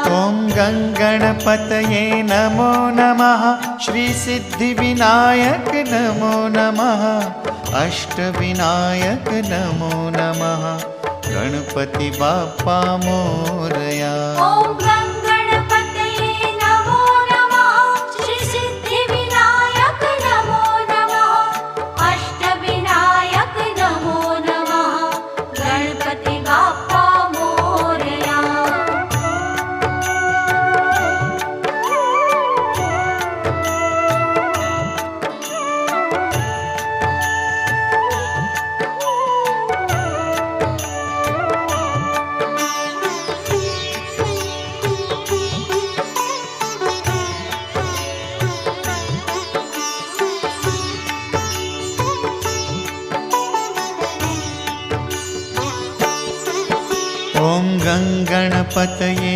ॐ गङ्गणपतये नमो नमः। श्रीसिद्धिविनायक नमो नमः। अष्टविनायक नमो नमः। गणपति बाप्पा मोरया। ॐ गङ्गणपतये नमो नमः। श्रीसिद्धिविनायक नमो नमः। अष्टविनायक नमो नमः। गणपति बाप्पा मोरया। ॐ गङ्गणपतये